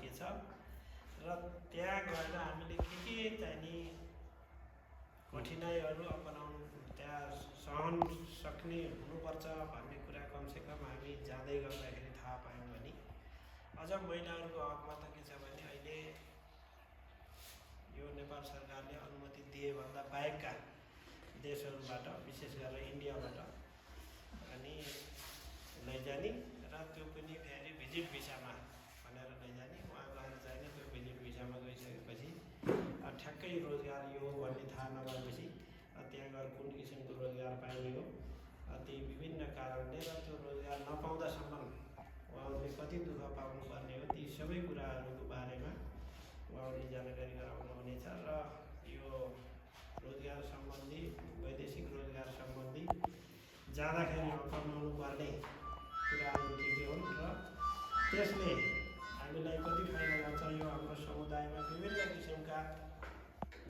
के छ र त्यहाँ गएर हामीले के चाहिँ नि कठिनाइहरू अपनाउनु त्यहाँ सहन सक्ने हुनुपर्छ भन्ने कुरा कमसेकम हामी जाँदै गर्दाखेरि थाहा पायौँ भने अझ महिलाहरूको हकमा त के छ भने अहिले यो नेपाल सरकारले अनुमति दिए भन्दा बाहेकका देशहरूबाट विशेष गरेर इन्डियाबाट अनि लैजाने र त्यो पनि फेरि भिजिट भिसामा भनेर लैजाने उहाँ गएर चाहिँ त्यो भिजिट भिसामा गइसकेपछि ठ्याक्कै रोजगार यो हो भन्ने थाहा नभएपछि त्यहाँ गएर कुन किसिमको रोजगार पाइने हो ती विभिन्न कारणले र त्यो रोजगार नपाउँदासम्म उहाँहरूले कति दुःख पाउनुपर्ने हो ती सबै कुराहरूको बारेमा उहाँहरूले जानकारी गराउनुहुनेछ र यो रोजगार सम्बन्धी वैदेशिक रोजगार सम्बन्धी जाँदाखेरि अपनाउनु पर्ने कुराहरू के हुन् र त्यसले हामीलाई कति फाइदा गर्छ यो हाम्रो समुदायमा विभिन्न किसिमका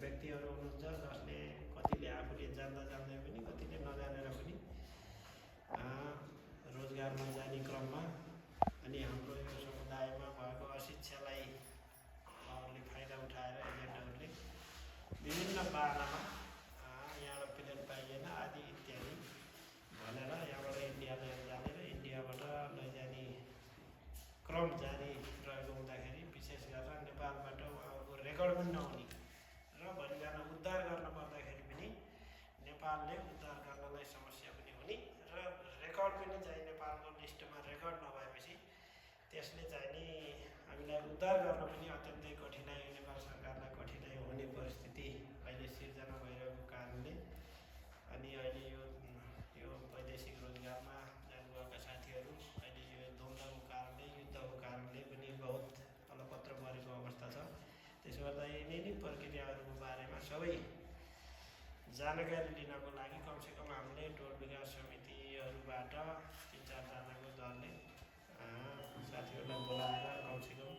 व्यक्तिहरू हुनुहुन्छ जसले कतिले आफूले जान्दा जान्दै पनि कतिले नजानेर पनि रोजगारमा जाने क्रममा अनि हाम्रो यो समुदायमा भएको अशिक्षालाई उहाँहरूले फाइदा उठाएर एजेन्टहरूले विभिन्न पारामा यहाँबाट प्लेन पाइएन आदि इत्यादि भनेर यहाँबाट इन्डिया लिएर जाने र इन्डियाबाट लैजाने क्रम जारी रहेको हुँदाखेरि विशेष गरेर नेपालबाट उहाँहरूको रेकर्ड पनि नहुने र भोलिबिहान उद्धार गर्न पर्दाखेरि पनि नेपालले उद्धार गर्नलाई समस्या पनि हुने र रेकर्ड पनि चाहिँ नेपालको लिस्टमा रेकर्ड नभएपछि त्यसले चाहिँ नि हामीलाई उद्धार गर्न पनि अत्यन्तै कठिनाइ नेपाल सरकारलाई कठिनाइ हुने परिस्थिति अहिले सिर्जना भइरहेको कारणले अनि अहिले यो वैदेशिक रोजगारमा जानुभएका साथीहरू अहिले यो द्वन्द्वको कारणले युद्धको कारणले पनि बहुत अलपत्र परेको अवस्था छ। त्यसो गर्दा यिनै प्रक्रियाहरूको बारेमा सबै जानकारी लिनको लागि कमसेकम हामीले टोल विकास समितिहरूबाट 3-4 जनाको दलले साथीहरूलाई बोलाएर कमसेकम